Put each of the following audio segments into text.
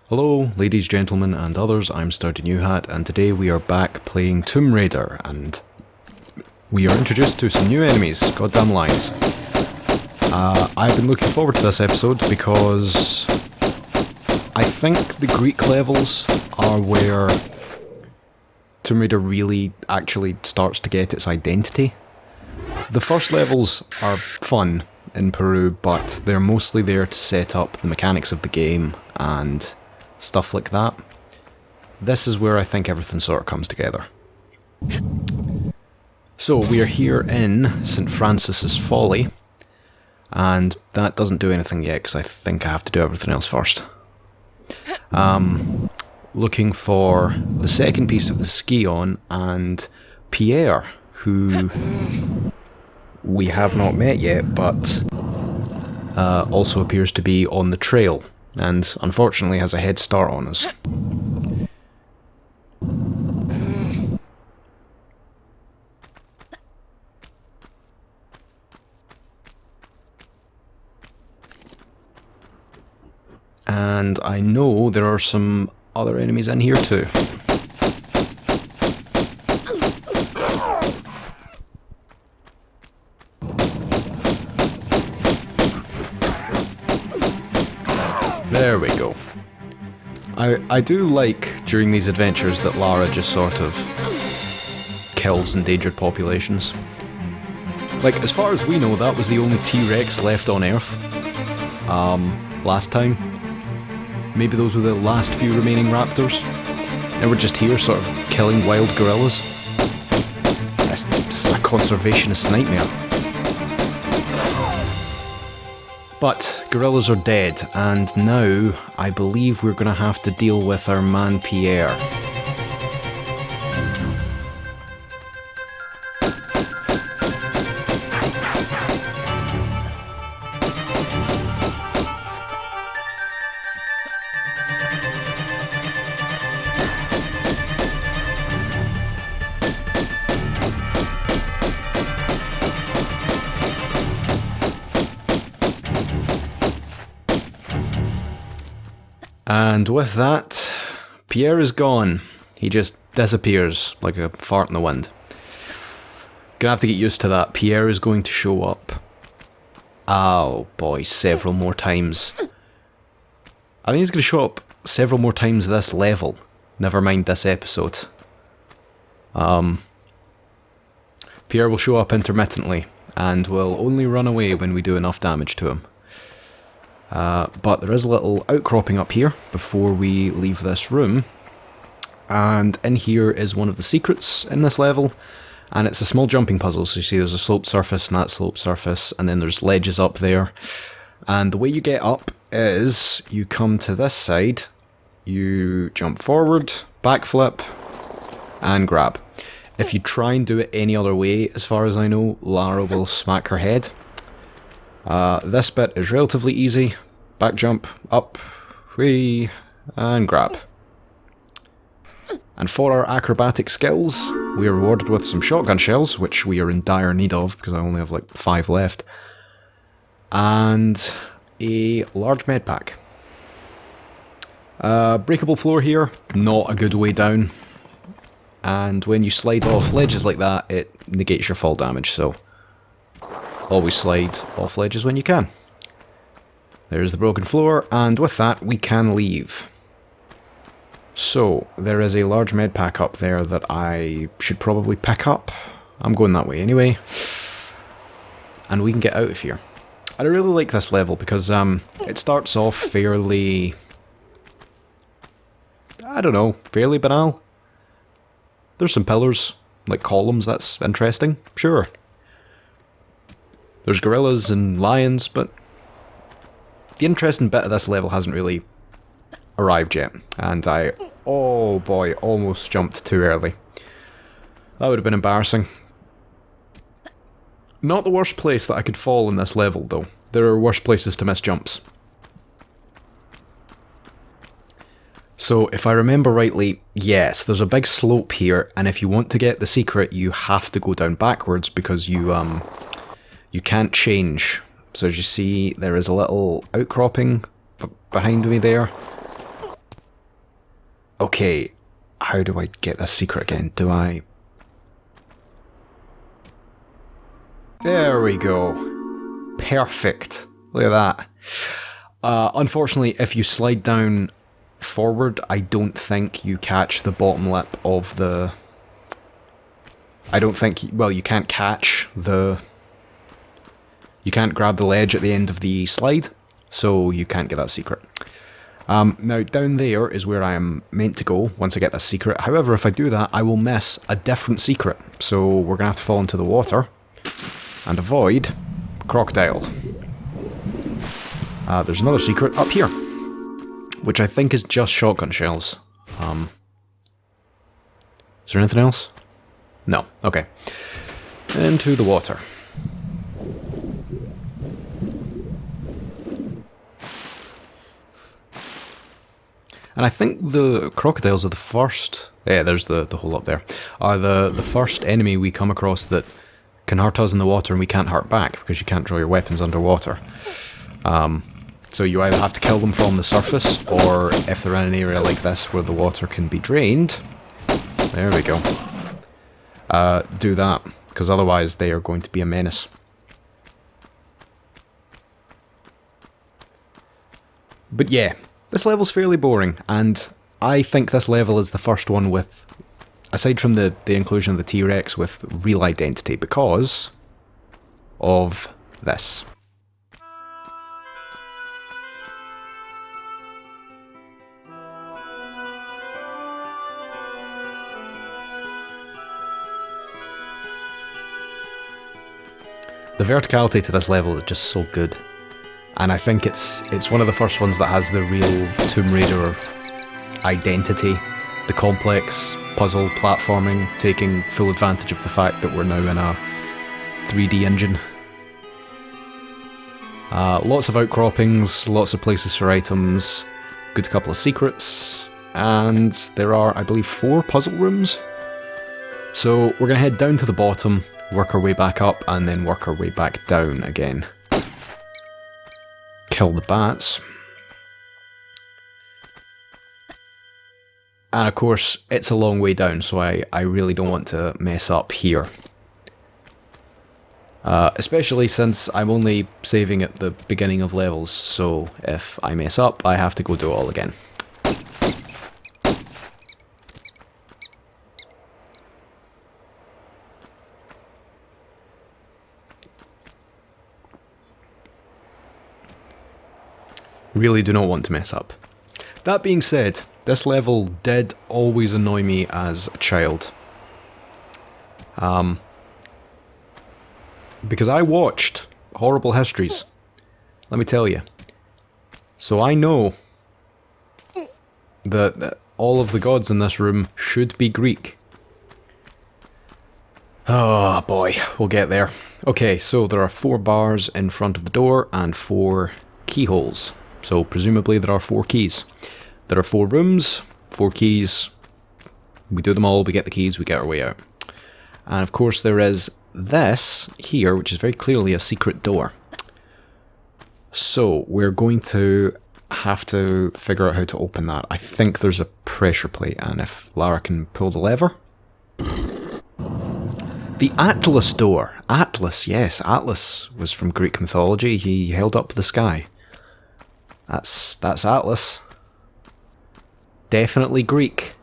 Hello, ladies, gentlemen, and others, I'm Sturdy Newhat, and today we are back playing Tomb Raider, and we are introduced to some new enemies, goddamn lies. I've been looking forward to this episode because I think the Greek levels are where Tomb Raider really actually starts to get its identity. The first levels are fun in Peru, but they're mostly there to set up the mechanics of the game and stuff like that. This is where I think everything sort of comes together. So we are here in St. Francis's Folly, and that doesn't do anything yet because I think I have to do everything else first. Looking for the second piece of the Scion and Pierre, who we have not met yet, but also appears to be on the trail, and unfortunately has a head start on us. And I know there are some other enemies in here too. There we go. I do like, during these adventures, that Lara just sort of kills endangered populations. Like, as far as we know, that was the only T-Rex left on Earth. Last time. Maybe those were the last few remaining raptors. And we're just here, sort of killing wild gorillas. It's a conservationist nightmare. But gorillas are dead, and now I believe we're going to have to deal with our man Pierre. And with that, Pierre is gone. He just disappears like a fart in the wind. Gonna have to get used to that. Pierre is going to show up. Oh boy, several more times. I think he's going to show up several more times this level. Never mind this episode. Pierre will show up intermittently and will only run away when we do enough damage to him. But there is a little outcropping up here before we leave this room, and in here is one of the secrets in this level, and it's a small jumping puzzle. So you see there's a sloped surface and that sloped surface, and then there's ledges up there, and the way you get up is you come to this side, you jump forward, backflip, and grab. If you try and do it any other way, as far as I know, Lara will smack her head. This bit is relatively easy. Back jump, up, whee, and grab. And for our acrobatic skills, we are rewarded with some shotgun shells, which we are in dire need of, because I only have like 5 left. And a large med pack. Breakable floor here, not a good way down. And when you slide off ledges like that, it negates your fall damage, so always slide off ledges when you can. There's the broken floor, and with that we can leave. So, there is a large med pack up there that I should probably pick up. I'm going that way anyway. And we can get out of here. I really like this level because it starts off fairly, I don't know, fairly banal. There's some pillars, like columns, that's interesting, sure. There's gorillas and lions, but the interesting bit of this level hasn't really arrived yet. And I, oh boy, almost jumped too early. That would have been embarrassing. Not the worst place that I could fall in this level, though. There are worse places to miss jumps. So, if I remember rightly, yes, there's a big slope here, and if you want to get the secret, you have to go down backwards because you can't change. So as you see, there is a little outcropping behind me there. Okay, how do I get this secret again? Do I... There we go. Perfect. Look at that. Unfortunately, if you slide down forward, I don't think you catch the bottom lip of the... I don't think... Well, you can't catch the... You can't grab the ledge at the end of the slide, so you can't get that secret. Now, down there is where I am meant to go once I get this secret. However, if I do that, I will miss a different secret. So we're going to have to fall into the water and avoid crocodile. There's another secret up here, which I think is just shotgun shells. Is there anything else? No. Okay. Into the water. And I think the crocodiles are the first... Yeah, there's the hole up there. Are the first enemy we come across that can hurt us in the water and we can't hurt back, because you can't draw your weapons underwater. So you either have to kill them from the surface, or if they're in an area like this where the water can be drained... There we go. Do that, because otherwise they are going to be a menace. But yeah, this level's fairly boring, and I think this level is the first one with, aside from the inclusion of the T-Rex, with real identity, because of this. The verticality to this level is just so good. And I think it's one of the first ones that has the real Tomb Raider identity, the complex puzzle platforming, taking full advantage of the fact that we're now in a 3D engine. Lots of outcroppings, lots of places for items, good couple of secrets, and there are, I believe, 4 puzzle rooms. So we're going to head down to the bottom, work our way back up, and then work our way back down again. Kill the bats. And of course, it's a long way down, so I really don't want to mess up here. Especially since I'm only saving at the beginning of levels, so if I mess up, I have to go do it all again. Really do not want to mess up. That being said, this level did always annoy me as a child. Because I watched Horrible Histories, let me tell you. So I know that all of the gods in this room should be Greek. Oh boy, we'll get there. Okay, so there are 4 bars in front of the door and 4 keyholes. So presumably there are 4 keys. There are 4 rooms, 4 keys. We do them all, we get the keys, we get our way out. And of course there is this here, which is very clearly a secret door. So we're going to have to figure out how to open that. I think there's a pressure plate, and if Lara can pull the lever. The Atlas door. Atlas, yes, Atlas was from Greek mythology. He held up the sky. That's Atlas. Definitely Greek.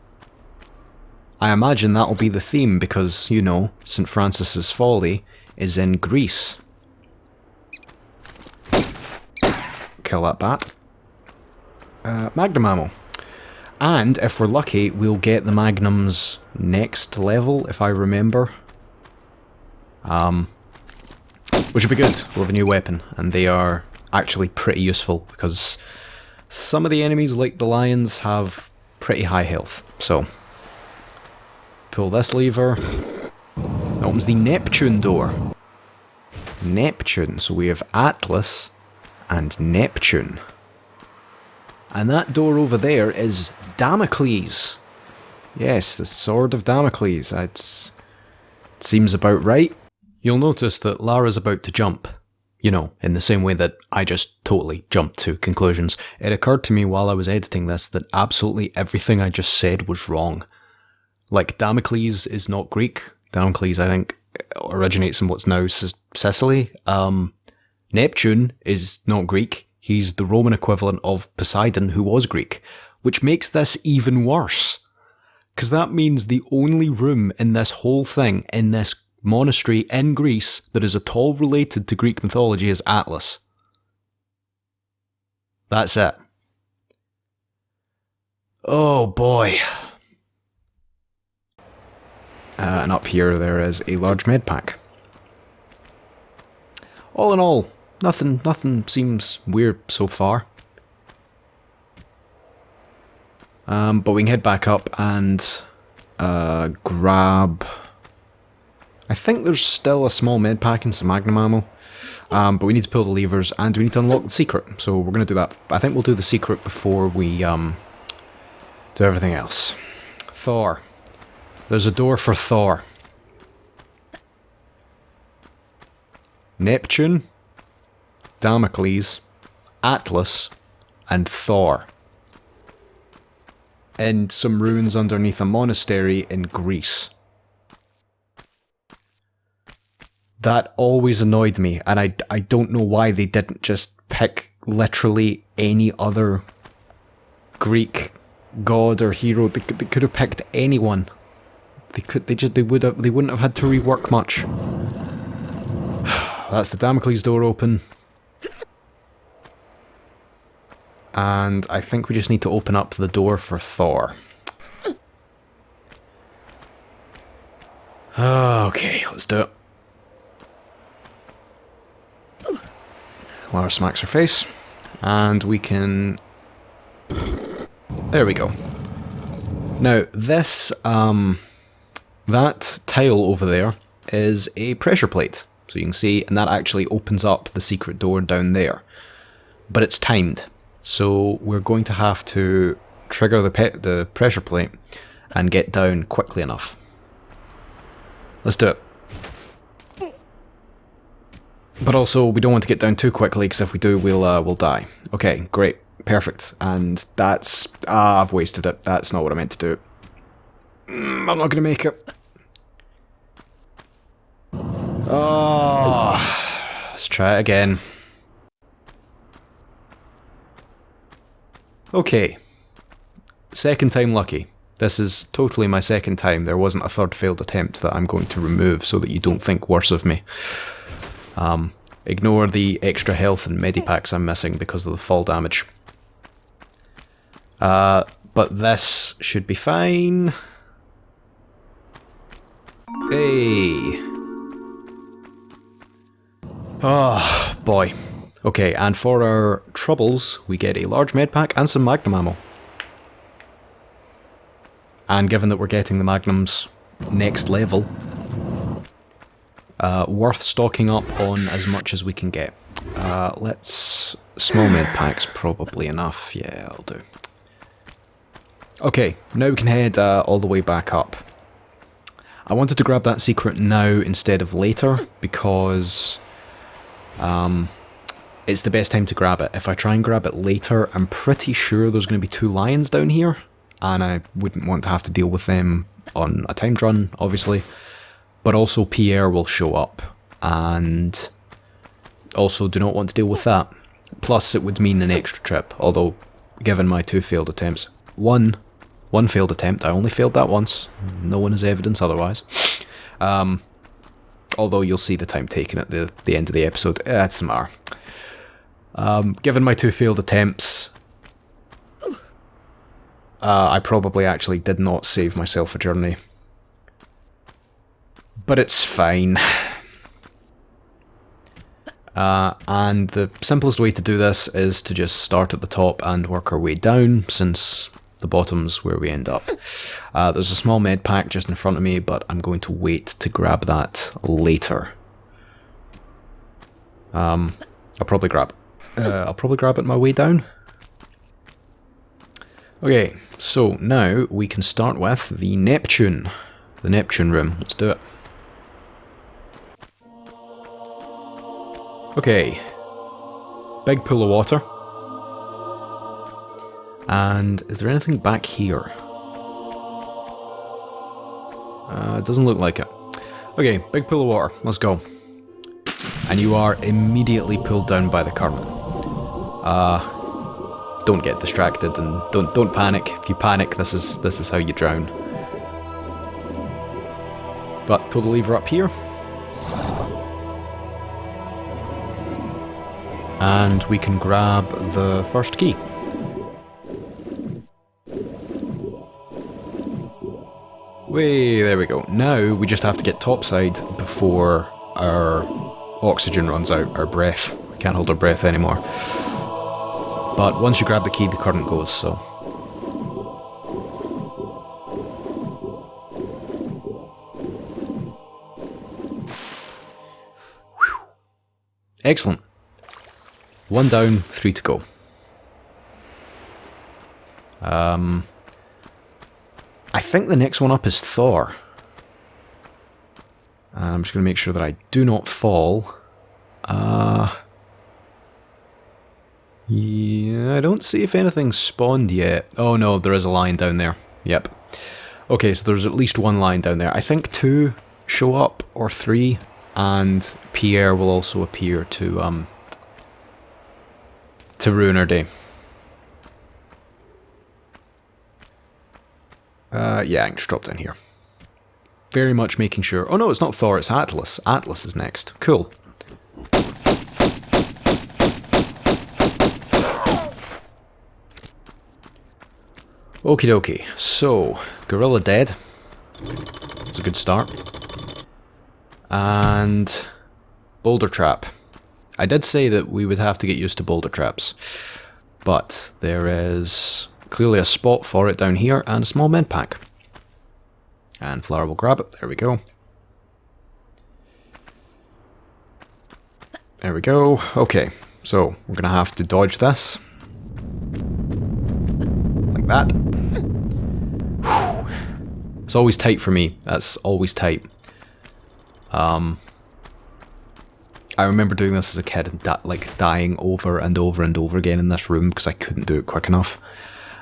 I imagine that'll be the theme because, you know, St. Francis's Folly is in Greece. Kill that bat. Magnum ammo. And if we're lucky, we'll get the Magnum's next level, if I remember. Which would be good. We'll have a new weapon, and they are actually pretty useful because some of the enemies, like the lions, have pretty high health. So, pull this lever. That opens the Neptune door. Neptune. So we have Atlas and Neptune. And that door over there is Damocles. Yes, the Sword of Damocles. It seems about right. You'll notice that Lara's about to jump. You know, in the same way that I just totally jumped to conclusions. It occurred to me while I was editing this that absolutely everything I just said was wrong. Like, Damocles is not Greek. Damocles, I think, originates in what's now Sicily. Neptune is not Greek. He's the Roman equivalent of Poseidon, who was Greek. Which makes this even worse. Because that means the only room in this whole thing, in this monastery in Greece, that is at all related to Greek mythology is Atlas. That's it. Oh boy. And up here there is a large med pack. All in all, nothing seems weird so far. But we can head back up and grab... I think there's still a small med pack and some Magnum ammo. But we need to pull the levers and we need to unlock the secret. So we're going to do that. I think we'll do the secret before we do everything else. Thor. There's a door for Thor. Neptune, Damocles, Atlas, and Thor. In some ruins underneath a monastery in Greece. That always annoyed me, and I don't know why they didn't just pick literally any other Greek god or hero. They could have picked anyone. They wouldn't have had to rework much. That's the Damocles door open. And I think we just need to open up the door for Thor. Okay, let's do it. Lara smacks her face. And we can... There we go. Now, this, that tile over there is a pressure plate. So you can see, and that actually opens up the secret door down there. But it's timed. So we're going to have to trigger the pressure plate and get down quickly enough. Let's do it. But also, we don't want to get down too quickly, because if we do, we'll die. Okay, great. Perfect. And that's... I've wasted it. That's not what I meant to do. I'm not going to make it. Oh, let's try it again. Okay. Second time lucky. This is totally my second time. There wasn't a third failed attempt that I'm going to remove so that you don't think worse of me. Ignore the extra health and medipacks I'm missing because of the fall damage. But this should be fine. Hey. Oh, boy. Okay, and for our troubles, we get a large medpack and some Magnum ammo. And given that we're getting the Magnums next level, worth stocking up on as much as we can get. Let's... Small medpack's probably enough. Yeah, I'll do. Okay, now we can head all the way back up. I wanted to grab that secret now instead of later, because... it's the best time to grab it. If I try and grab it later, I'm pretty sure there's going to be 2 lions down here, and I wouldn't want to have to deal with them on a timed run, obviously. But also Pierre will show up, and also do not want to deal with that. Plus it would mean an extra trip, although given my 2 failed attempts, one failed attempt, I only failed that once, no one has evidence otherwise. Although you'll see the time taken at the end of the episode, it doesn't matter. Given my 2 failed attempts, I probably actually did not save myself a journey. But it's fine. And the simplest way to do this is to just start at the top and work our way down, since the bottom's where we end up. There's a small med pack just in front of me, but I'm going to wait to grab that later. I'll probably grab it my way down. Okay, so now we can start with the Neptune room. Let's do it. Okay. Big pool of water. And is there anything back here? It doesn't look like it. Okay, big pool of water. Let's go. And you are immediately pulled down by the current. Don't get distracted and don't panic. If you panic, this is how you drown. But pull the lever up here. And we can grab the first key. Way, there we go. Now we just have to get topside before our oxygen runs out, our breath. We can't hold our breath anymore. But once you grab the key, the current goes, so... Whew. Excellent. 1 down, 3 to go. I think the next one up is Thor. I'm just going to make sure that I do not fall. Yeah, I don't see if anything's spawned yet. Oh no, there is a lion down there. Yep. Okay, so there's at least 1 lion down there. I think 2 show up, or 3, and Pierre will also appear to ruin our day. Yeah, I can just drop down here. Very much making sure... Oh no, it's not Thor, it's Atlas. Atlas is next. Cool. Okie dokie. So, Gorilla dead. It's a good start. And... Boulder trap. I did say that we would have to get used to boulder traps. But there is clearly a spot for it down here and a small med pack. And Lara will grab it. There we go. There we go. Okay, so we're going to have to dodge this. Like that. Whew. It's always tight for me. That's always tight. I remember doing this as a kid and dying over and over and over again in this room because I couldn't do it quick enough.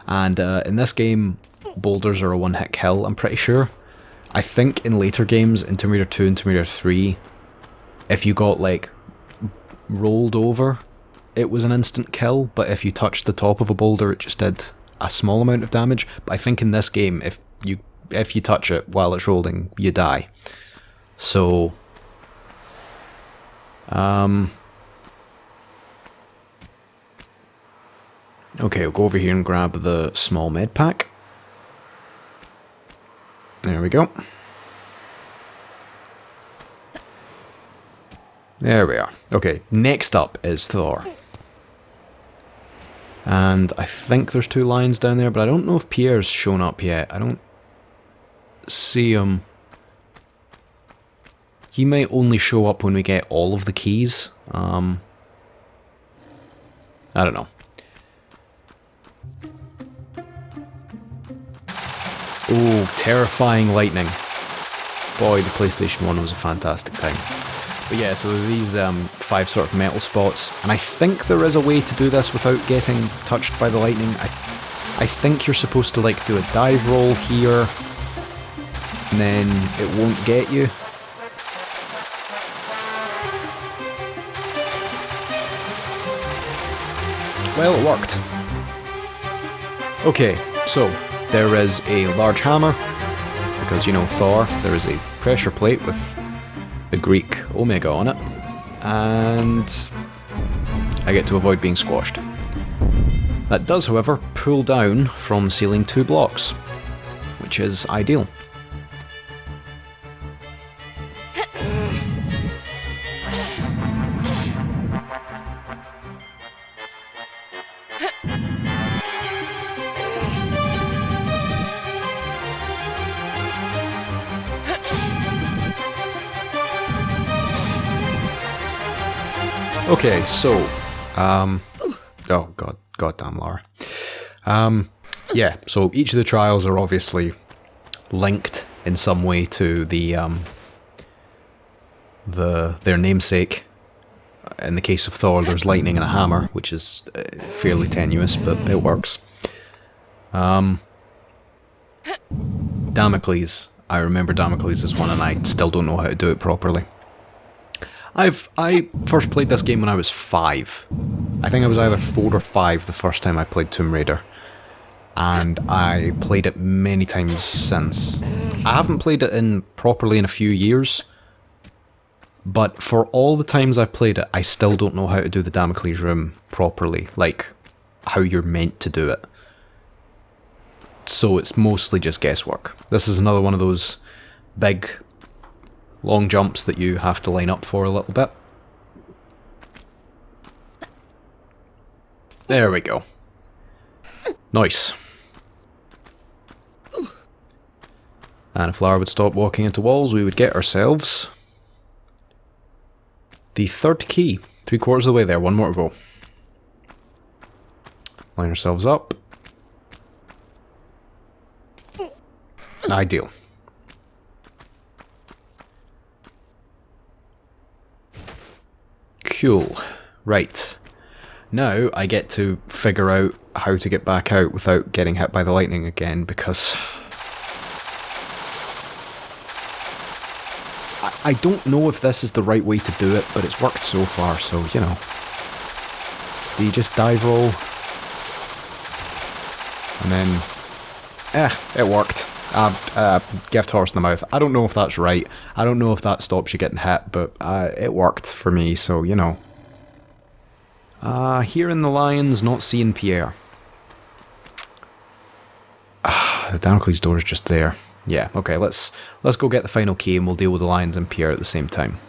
And in this game, boulders are a one-hit kill, I'm pretty sure. I think in later games, in Tomb Raider 2 and Tomb Raider 3, if you got, like, rolled over, it was an instant kill, but if you touched the top of a boulder, it just did a small amount of damage. But I think in this game, if you touch it while it's rolling, you die. So... Okay, we'll go over here and grab the small med pack. There we go. There we are. Okay, next up is Thor. And I think there's 2 lions down there, but I don't know if Pierre's shown up yet. I don't see him. He might only show up when we get all of the keys. I don't know. Oh, terrifying lightning. Boy, the PlayStation 1 was a fantastic time. But yeah, so these 5 sort of metal spots, and I think there is a way to do this without getting touched by the lightning. I think you're supposed to like do a dive roll here, and then it won't get you. Well, it worked. Okay, so there is a large hammer, because, you know, Thor. There is a pressure plate with the Greek Omega on it, and I get to avoid being squashed. That does, however, pull down from ceiling 2 blocks, which is ideal. Okay, so, oh goddamn Lara. Yeah, so each of the trials are obviously linked in some way to their namesake. in the case of Thor, there's lightning and a hammer, which is fairly tenuous, but it works. Damocles. I remember Damocles as one, and I still don't know how to do it properly. I first played this game when I was 5. I think I was either 4 or 5 the first time I played Tomb Raider. And I played it many times since. I haven't played it properly in a few years. But for all the times I've played it, I still don't know how to do the Damocles room properly. Like, how you're meant to do it. So it's mostly just guesswork. This is another one of those big, long jumps that you have to line up for a little bit. There we go. Nice. And if Lara would stop walking into walls, we would get ourselves the 3rd key. 3/4 of the way there, one more to go. Line ourselves up. Ideal. Cool. Right. Now I get to figure out how to get back out without getting hit by the lightning again, because I don't know if this is the right way to do it, but it's worked so far, so, you know. Do you just dive roll? And then... it worked. Gift horse in the mouth. I don't know if that's right. I don't know if that stops you getting hit, but it worked for me, so, you know. Hearing the lions, not seeing Pierre. The Damocles door is just there. Yeah, okay, let's go get the final key and we'll deal with the lions and Pierre at the same time.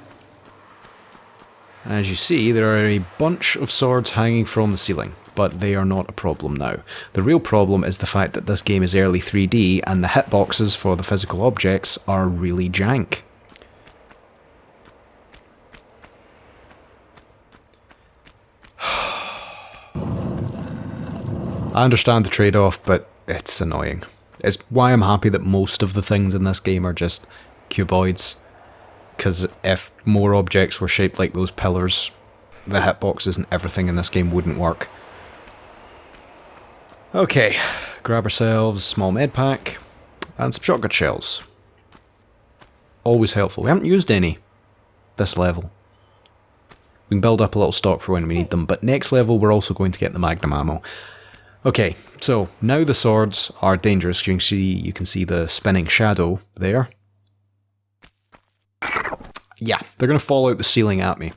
As you see, there are a bunch of swords hanging from the ceiling, but they are not a problem now. The real problem is the fact that this game is early 3D and the hitboxes for the physical objects are really jank. I understand the trade-off, but it's annoying. It's why I'm happy that most of the things in this game are just cuboids. Because if more objects were shaped like those pillars, the hitboxes and everything in this game wouldn't work. Okay, grab ourselves a small med pack and some shotgun shells. Always helpful. We haven't used any this level. We can build up a little stock for when we need them, but next level we're also going to get the Magnum ammo. Okay, so now the swords are dangerous. You can see the spinning shadow there. Yeah, they're going to fall out the ceiling at me.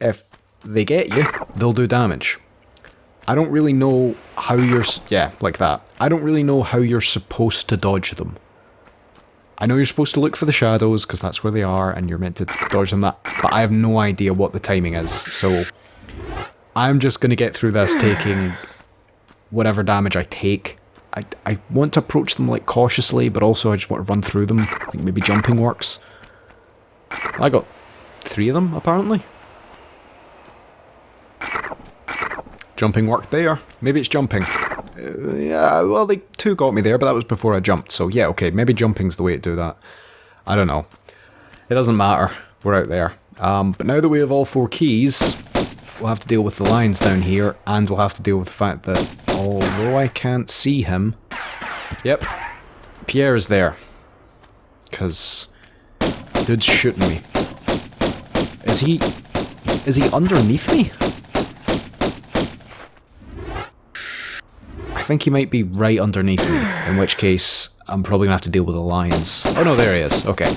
If they get you, they'll do damage. I don't really know how you're... Yeah, like that. I don't really know how you're supposed to dodge them. I know you're supposed to look for the shadows, because that's where they are, and you're meant to dodge them that, but I have no idea what the timing is, so... I'm just going to get through this taking whatever damage I take. I want to approach them like cautiously, but also I just want to run through them. Like maybe jumping works. I got 3 of them, apparently. Jumping worked there. Maybe it's jumping. Yeah, well, 2 got me there, but that was before I jumped. So yeah, okay, maybe jumping's the way to do that. I don't know. It doesn't matter. We're out there. But now that we have all 4 keys... We'll have to deal with the lions down here, and we'll have to deal with the fact that, although I can't see him... Yep, Pierre is there. Because... dude's shooting me. Is he underneath me? I think he might be right underneath me, in which case, I'm probably going to have to deal with the lions. Oh no, there he is, okay.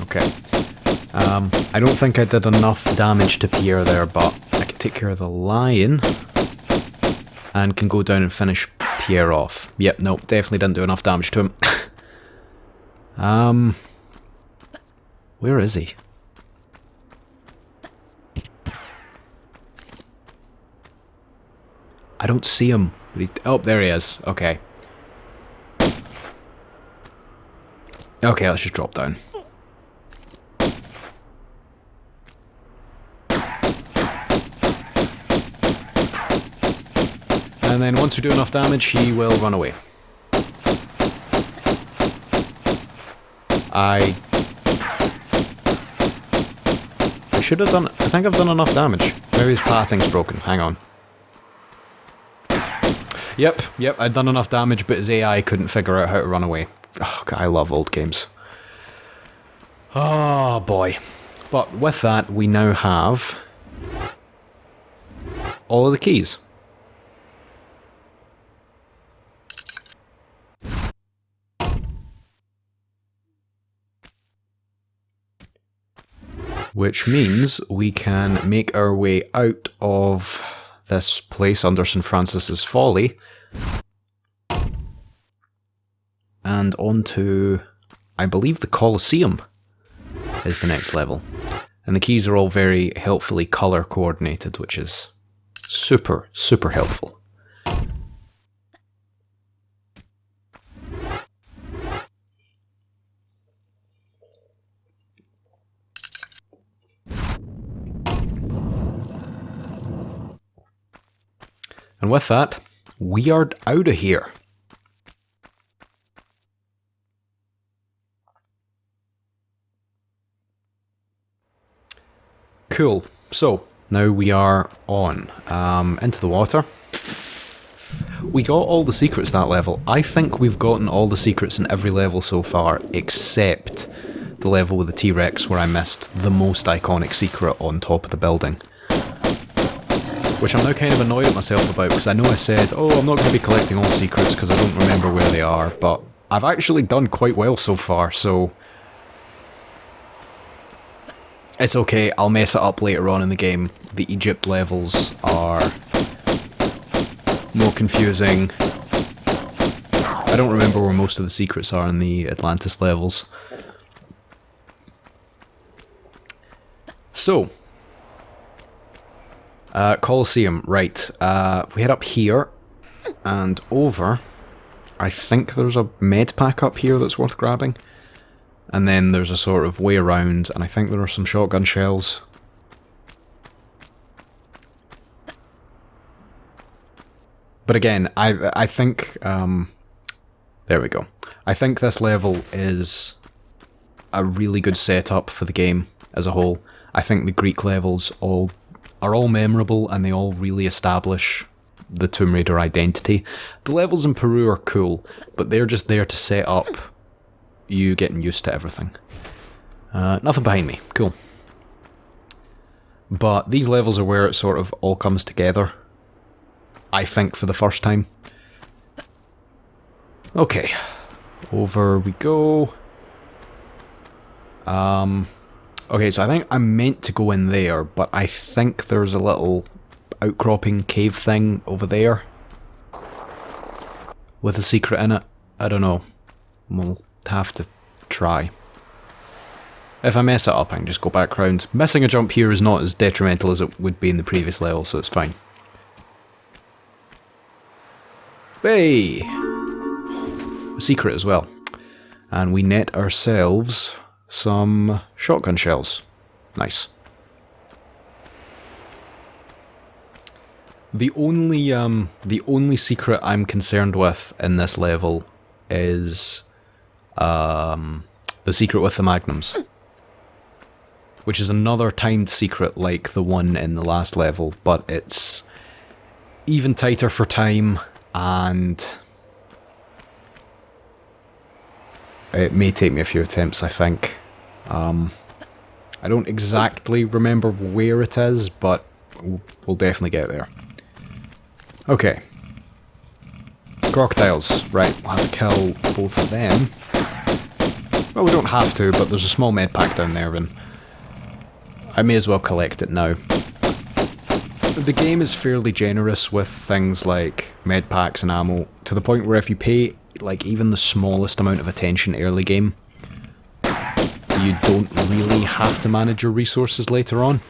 Okay. I don't think I did enough damage to Pierre there, but I can take care of the lion. And can go down and finish Pierre off. Yep, nope, definitely didn't do enough damage to him. Where is he? I don't see him. But oh, there he is. Okay. Okay, let's just drop down. And then once we do enough damage, he will run away. I should have done... I think I've done enough damage. Maybe his pathing's broken. Hang on. Yep, I'd done enough damage, but his AI couldn't figure out how to run away. Oh, God, I love old games. Oh, boy. But with that, we now have all of the keys. Which means we can make our way out of this place under St. Francis's Folly and onto, I believe, the Colosseum is the next level. And the keys are all very helpfully colour coordinated, which is super, super helpful. And with that, we are out of here. Cool. So, now we are on into the water. We got all the secrets that level. I think we've gotten all the secrets in every level so far, except the level with the T-Rex where I missed the most iconic secret on top of the building. Which I'm now kind of annoyed at myself about, because I know I said, oh, I'm not going to be collecting all secrets because I don't remember where they are, but I've actually done quite well so far, so it's okay, I'll mess it up later on in the game. The Egypt levels are more confusing. I don't remember where most of the secrets are in the Atlantis levels. So, Colosseum, right. If we head up here and over, I think there's a med pack up here that's worth grabbing. And then there's a sort of way around, and I think there are some shotgun shells. But again, I think, there we go. I think this level is a really good setup for the game as a whole. I think the Greek levels are all memorable, and they all really establish the Tomb Raider identity. The levels in Peru are cool, but they're just there to set up you getting used to everything. Nothing behind me. Cool. But these levels are where it sort of all comes together, I think, for the first time. Okay. Over we go. Okay, so I think I'm meant to go in there, but I think there's a little outcropping cave thing over there with a secret in it. I don't know. We'll have to try. If I mess it up, I can just go back round. Missing a jump here is not as detrimental as it would be in the previous level, so it's fine. Hey! A secret as well. And we net ourselves some shotgun shells. Nice. The only secret I'm concerned with in this level is the secret with the magnums, which is another timed secret like the one in the last level, but it's even tighter for time, and it may take me a few attempts, I think. I don't exactly remember where it is, but we'll definitely get there. Okay. Crocodiles. Right, we'll have to kill both of them. Well, we don't have to, but there's a small med pack down there, and I may as well collect it now. The game is fairly generous with things like med packs and ammo, to the point where if you pay like even the smallest amount of attention early game, you don't really have to manage your resources later on.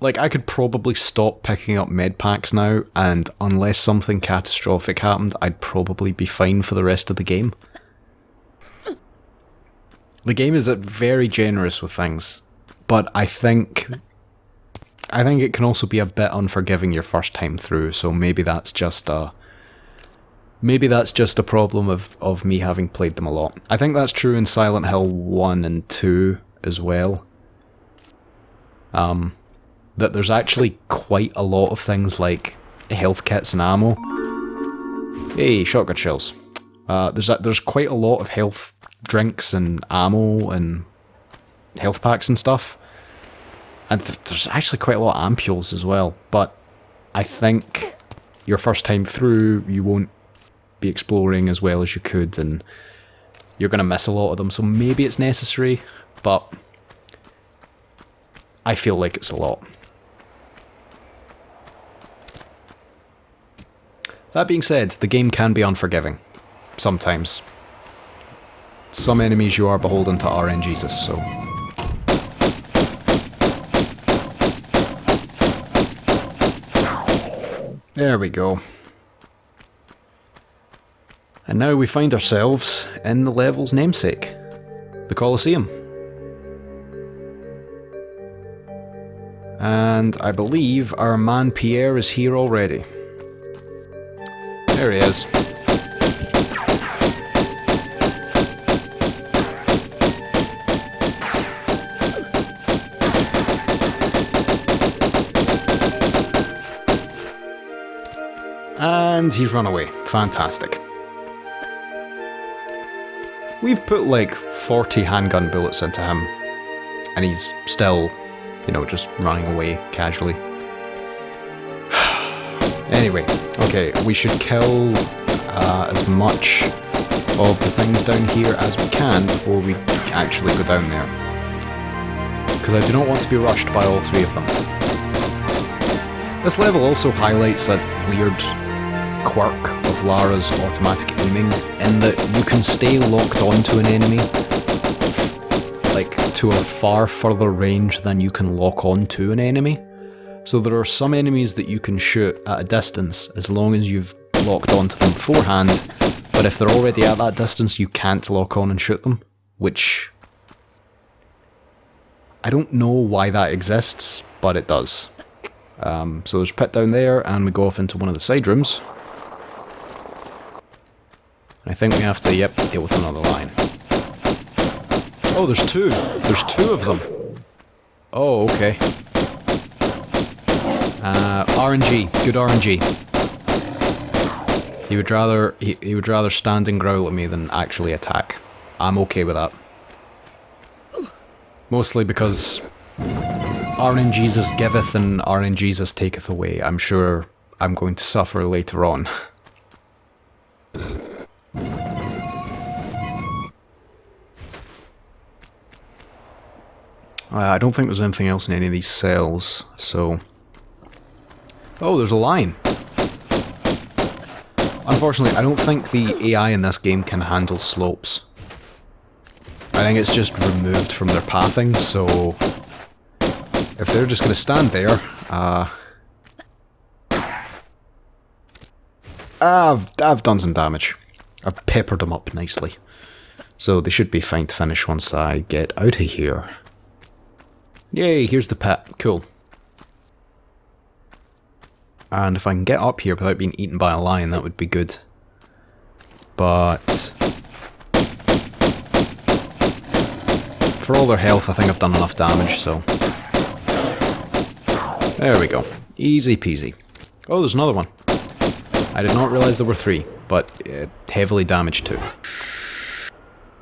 Like, I could probably stop picking up med packs now, and unless something catastrophic happened, I'd probably be fine for the rest of the game. The game is very generous with things, but I think it can also be a bit unforgiving your first time through, so maybe that's just a Maybe that's just a problem of me having played them a lot. I think that's true in Silent Hill 1 and 2 as well. That there's actually quite a lot of things like health kits and ammo. Hey, shotgun shells. There's quite a lot of health drinks and ammo and health packs and stuff. And there's actually quite a lot of ampules as well. But I think your first time through, you won't be exploring as well as you could, and you're going to miss a lot of them. So maybe it's necessary, but I feel like it's a lot. That being said, the game can be unforgiving. Sometimes. Some enemies you are beholden to RNGesus, so... There we go. And now we find ourselves in the level's namesake, the Colosseum. And I believe our man Pierre is here already. There he is. And he's run away. Fantastic. We've put like 40 handgun bullets into him, and he's still, you know, just running away casually. Anyway, okay, we should kill as much of the things down here as we can before we actually go down there. Because I do not want to be rushed by all three of them. This level also highlights that weird quirk of Lara's automatic aiming, in that you can stay locked onto an enemy like to a far further range than you can lock onto an enemy. So there are some enemies that you can shoot at a distance as long as you've locked onto them beforehand, but if they're already at that distance you can't lock on and shoot them, which I don't know why that exists, but it does. So there's a pit down there, and we go off into one of the side rooms. I think we have to, yep, deal with another line. Oh, there's two! There's two of them! Oh, okay. RNG. Good RNG. He would rather stand and growl at me than actually attack. I'm okay with that. Mostly because RNGesus giveth and RNGesus taketh away. I'm sure I'm going to suffer later on. I don't think there's anything else in any of these cells, so... Oh, there's a line! Unfortunately, I don't think the AI in this game can handle slopes. I think it's just removed from their pathing, so... If they're just gonna stand there, I've done some damage. I've peppered them up nicely. So they should be fine to finish once I get out of here. Yay, here's the pit. Cool. And if I can get up here without being eaten by a lion, that would be good. But... for all their health, I think I've done enough damage, so... There we go. Easy peasy. Oh, there's another one. I did not realise there were three, but heavily damaged too.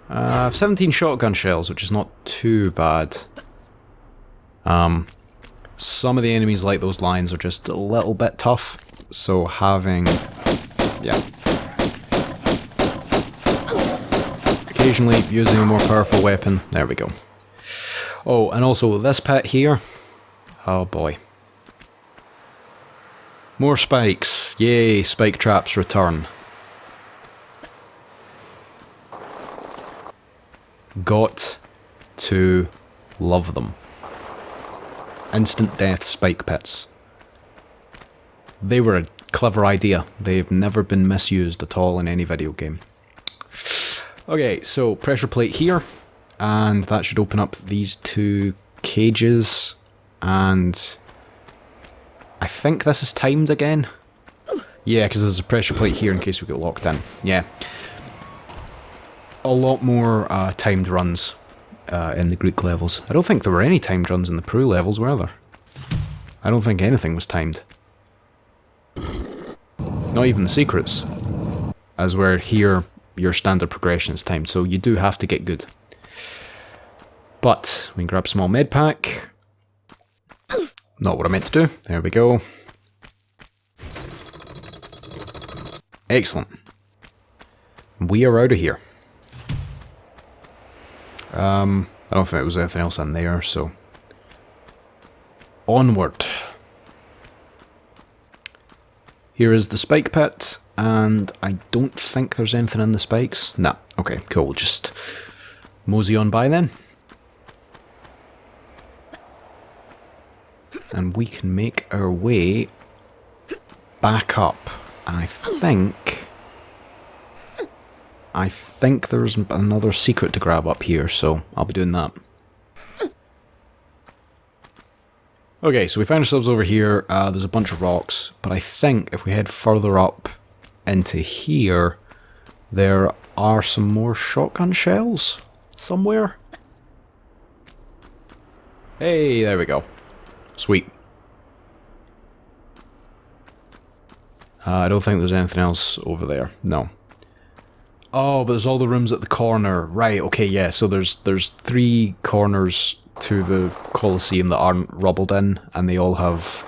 I have 17 shotgun shells, which is not too bad. Some of the enemies like those lions are just a little bit tough, so having... yeah. Occasionally using a more powerful weapon. There we go. Oh, and also this pit here. Oh boy. More spikes. Yay, spike traps return. Got to love them. Instant death spike pits. They were a clever idea. They've never been misused at all in any video game. Okay, so pressure plate here, and that should open up these two cages, and I think this is timed again. Yeah, because there's a pressure plate here in case we get locked in. Yeah. A lot more timed runs in the Greek levels. I don't think there were any timed runs in the Peru levels, were there? I don't think anything was timed. Not even the secrets. As where here, your standard progression is timed, so you do have to get good. But, we can grab a small med pack. Not what I meant to do. There we go. Excellent. We are out of here. I don't think there was anything else in there, so... Onward. Here is the spike pit, and I don't think there's anything in the spikes. Nah, okay, cool, we'll just mosey on by then. And we can make our way back up. And I think there's another secret to grab up here, so I'll be doing that. Okay, so we find ourselves over here. There's a bunch of rocks, but I think if we head further up into here, there are some more shotgun shells somewhere. Hey, there we go. Sweet. I don't think there's anything else over there. No. Oh, but there's all the rooms at the corner. Right, okay, yeah, so there's 3 corners to the colloseum that aren't rubbled in, and they all have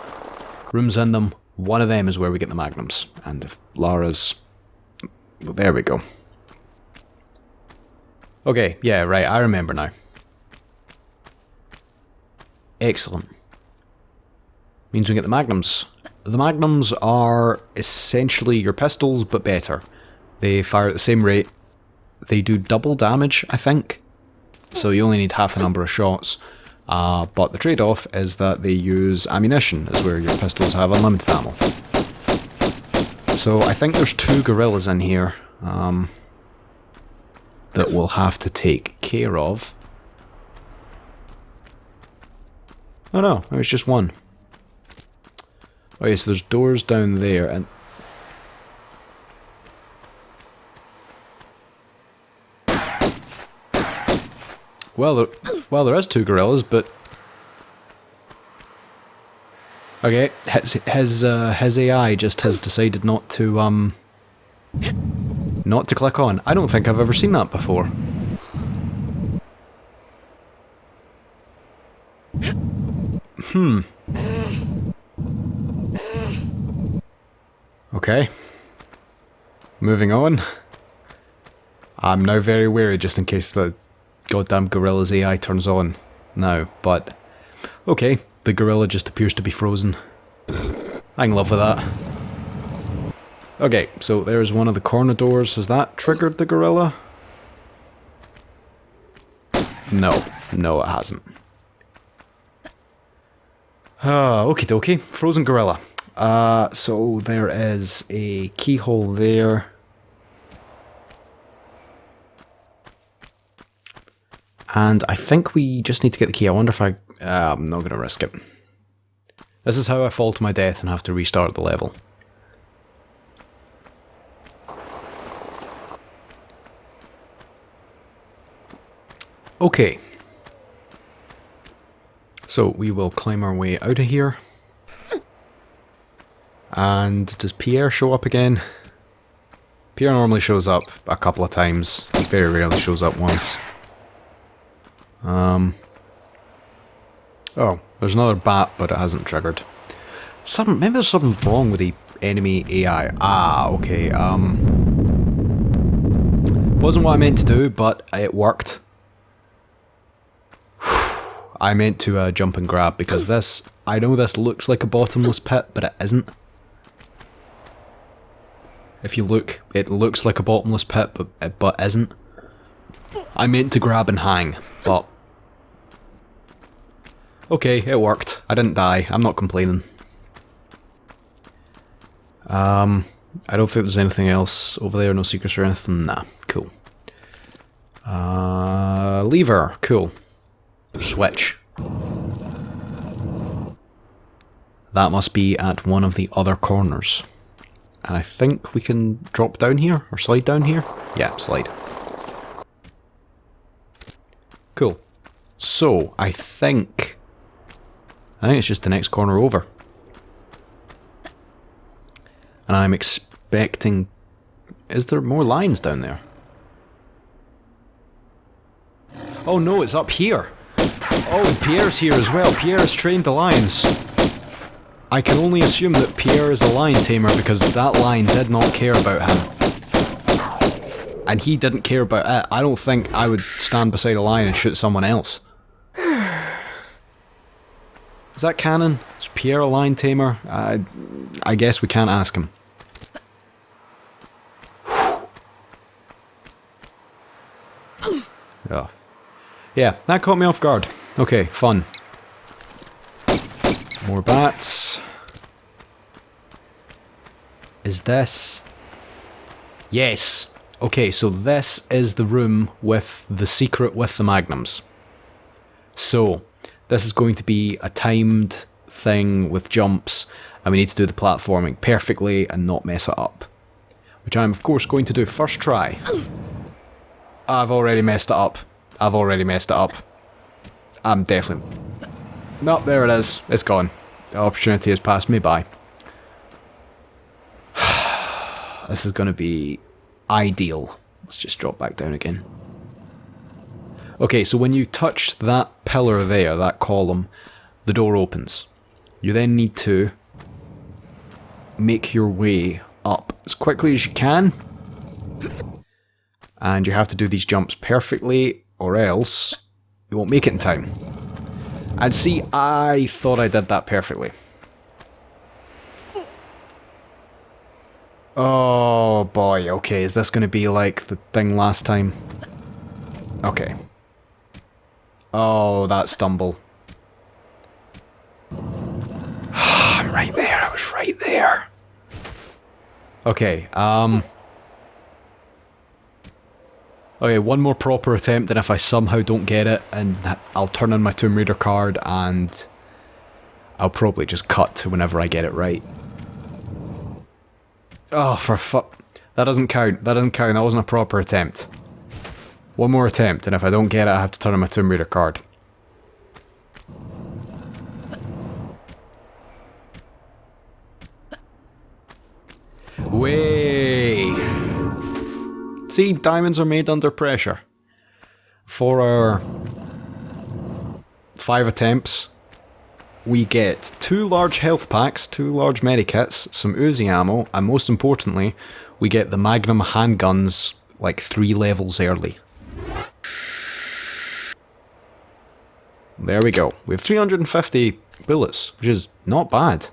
rooms in them. One of them is where we get the magnums. And if Lara's... There we go. Okay, yeah, right, I remember now. Excellent. Means we get the magnums. The magnums are essentially your pistols, but better. They fire at the same rate. They do double damage, I think. So you only need half the number of shots. But the trade-off is that they use ammunition, is where your pistols have unlimited ammo. So I think there's 2 gorillas in here that we'll have to take care of. Oh no, it was just 1. Oh yes, there's doors down there, and... Well, there is 2 gorillas, but... Okay, his AI just has decided not to click on. I don't think I've ever seen that before. Okay. Moving on. I'm now very wary just in case the goddamn gorilla's AI turns on now, but... Okay, the gorilla just appears to be frozen. I can live with that. Okay, so there's one of the corner doors. Has that triggered the gorilla? No. No, it hasn't. Okie dokie. Frozen gorilla. So there is a keyhole there. And I think we just need to get the key. I wonder if I'm not going to risk it. This is how I fall to my death and have to restart the level. Okay. So we will climb our way out of here. And does Pierre show up again? Pierre normally shows up a couple of times. He very rarely shows up once. Oh, there's another bat, but it hasn't triggered. Maybe there's something wrong with the enemy AI. Ah, okay, wasn't what I meant to do, but it worked. I meant to jump and grab, because this... I know this looks like a bottomless pit, but it isn't. If you look, it looks like a bottomless pit, but isn't. I meant to grab and hang, but... Okay, it worked. I didn't die. I'm not complaining. I don't think there's anything else over there. No secrets or anything. Nah, cool. Lever. Cool. Switch. That must be at one of the other corners. And I think we can drop down here, or slide down here. Yeah, slide. Cool. So, I think it's just the next corner over. And I'm expecting... Is there more lines down there? Oh no, it's up here! Oh, Pierre's here as well. Pierre's trained the lions. I can only assume that Pierre is a lion tamer because that lion did not care about him. And he didn't care about it. I don't think I would stand beside a lion and shoot someone else. Is that canon? Is Pierre a lion tamer? I guess we can't ask him. Oh. Yeah, that caught me off guard. Okay, fun. More bats. Is this... Yes! Okay, so this is the room with the secret with the magnums. So, this is going to be a timed thing with jumps, and we need to do the platforming perfectly and not mess it up. Which I'm of course going to do first try. I've already messed it up. I'm definitely... Nope, there it is. It's gone. The opportunity has passed me by. This is going to be ideal. Let's just drop back down again. Okay, so when you touch that pillar there, that column, the door opens. You then need to make your way up as quickly as you can. And you have to do these jumps perfectly, or else you won't make it in time. And see, I thought I did that perfectly. Oh boy, okay, is this going to be like the thing last time? Okay. Oh, that stumble. I'm right there, I was right there. Okay, okay, one more proper attempt, and if I somehow don't get it, and I'll turn on my Tomb Raider card, and I'll probably just cut to whenever I get it right. Oh, for fuck. That doesn't count. That doesn't count. That wasn't a proper attempt. One more attempt, and if I don't get it, I have to turn on my Tomb Raider card. Way. See, diamonds are made under pressure. For our 5 attempts, we get 2 large health packs, 2 large medikits, some Uzi ammo, and most importantly, we get the Magnum Handguns like 3 levels early. There we go. We have 350 bullets, which is not bad.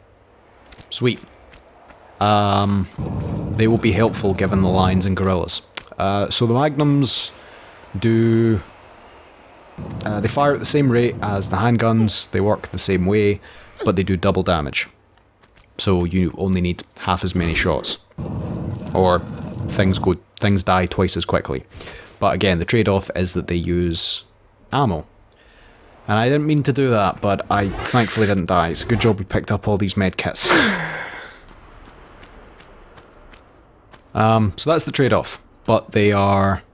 Sweet. They will be helpful given the lions and gorillas. So the Magnums do... they fire at the same rate as the handguns, they work the same way, but they do double damage. So you only need half as many shots. Or things die twice as quickly. But again, the trade-off is that they use ammo. And I didn't mean to do that, but I thankfully didn't die. It's a good job we picked up all these med kits. So that's the trade-off. But they are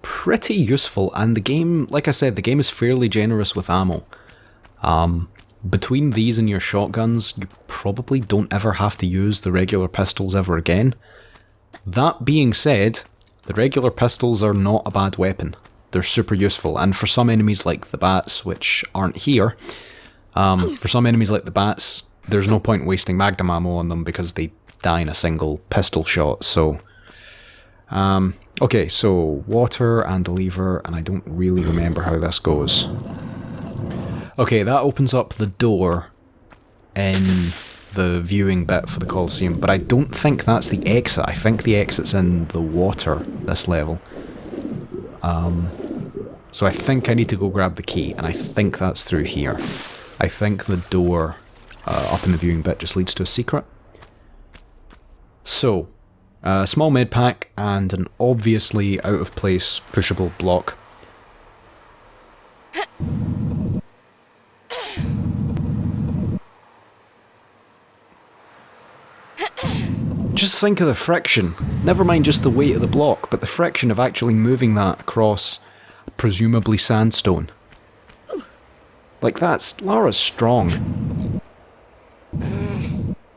pretty useful, and the game, like I said, the game is fairly generous with ammo. Between these and your shotguns, you probably don't ever have to use the regular pistols ever again. That being said, the regular pistols are not a bad weapon. They're super useful, and for some enemies like the bats, which aren't here, for some enemies like the bats, there's no point wasting Magnum ammo on them because they die in a single pistol shot, so... okay, so water and a lever, and I don't really remember how this goes. Okay, that opens up the door in the viewing bit for the Colosseum, but I don't think that's the exit. I think the exit's in the water, this level. So I think I need to go grab the key, and I think that's through here. I think the door up in the viewing bit just leads to a secret. So, a small med pack and an obviously out of place pushable block. Just think of the friction. Never mind just the weight of the block, but the friction of actually moving that across presumably sandstone. Like Lara's strong.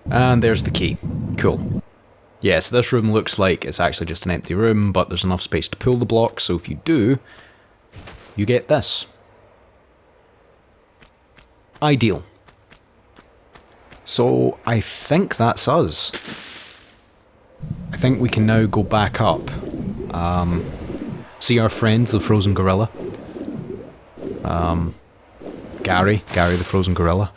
And there's the key. Cool. Yeah, so this room looks like it's actually just an empty room, but there's enough space to pull the block, so if you do, you get this. Ideal. So I think that's us. I think we can now go back up. See our friend, the frozen gorilla. Gary the frozen gorilla.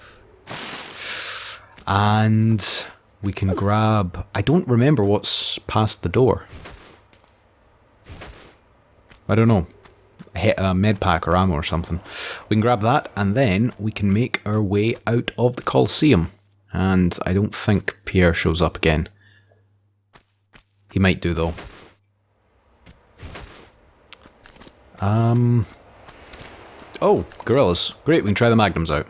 And we can grab... I don't remember what's past the door. I don't know. A med pack or ammo or something. We can grab that, and then we can make our way out of the Colosseum. And I don't think Pierre shows up again. He might do, though. Oh, gorillas. Great, we can try the Magnums out.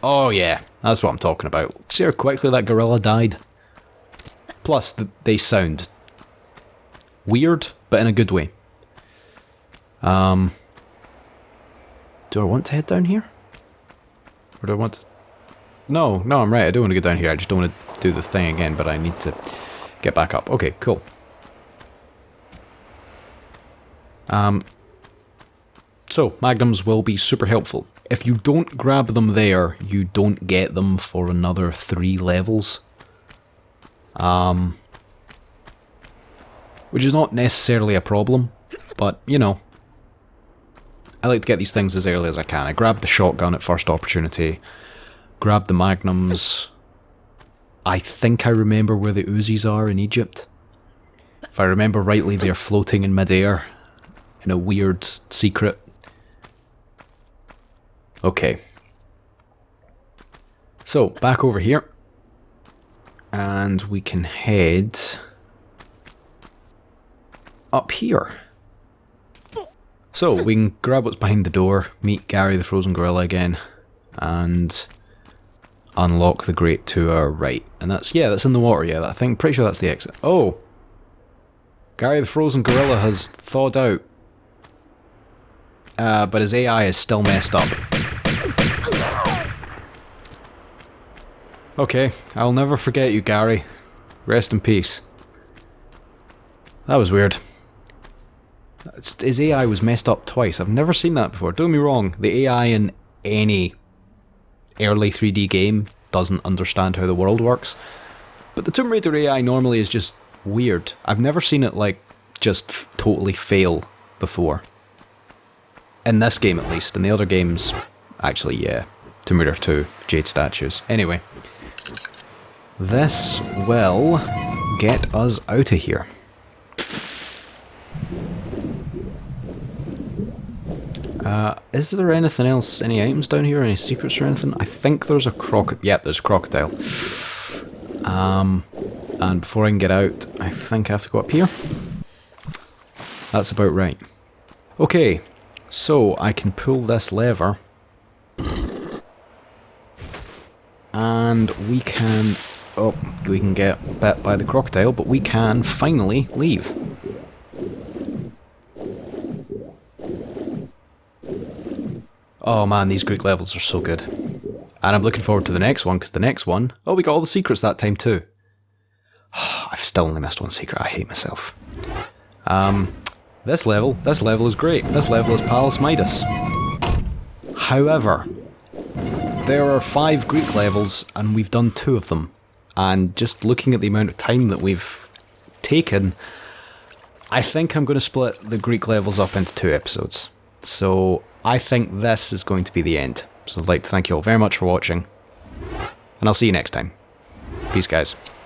Oh yeah, that's what I'm talking about. See how quickly that gorilla died? Plus, they sound weird, but in a good way. Do I want to head down here? Or do I want to... No, I'm right, I don't want to go down here, I just don't want to do the thing again, but I need to get back up. Okay, cool. So, Magnums will be super helpful. If you don't grab them there, you don't get them for another 3 levels. Which is not necessarily a problem, but, you know. I like to get these things as early as I can. I grabbed the shotgun at first opportunity, grabbed the Magnums. I think I remember where the Uzis are in Egypt. If I remember rightly, they're floating in midair in a weird secret. Okay. So, back over here. And we can head up here. So, we can grab what's behind the door, meet Gary the frozen gorilla again, and unlock the grate to our right. And that's in the water, yeah, I think, pretty sure that's the exit. Oh! Gary the frozen gorilla has thawed out. But his AI is still messed up. Okay, I'll never forget you, Gary. Rest in peace. That was weird. His AI was messed up twice. I've never seen that before. Don't get me wrong, the AI in any early 3D game doesn't understand how the world works. But the Tomb Raider AI normally is just weird. I've never seen it, like, just totally fail before. In this game, at least. In the other games, actually, yeah. Tomb Raider 2, Jade Statues. Anyway. This will get us out of here. Is there anything else, any items down here, any secrets or anything? I think there's a yep, there's a crocodile. And before I can get out, I think I have to go up here. That's about right. Okay, so I can pull this lever. And we can... Oh, we can get bit by the crocodile, but we can finally leave. Oh man, these Greek levels are so good. And I'm looking forward to the next one, because the next one... Oh, we got all the secrets that time too. I've still only missed one secret, I hate myself. This level is great. This level is Palace Midas. However, there are 5 Greek levels, and we've done 2 of them. And just looking at the amount of time that we've taken, I think I'm going to split the Greek levels up into 2 episodes. So I think this is going to be the end. So I'd like to thank you all very much for watching, and I'll see you next time. Peace, guys.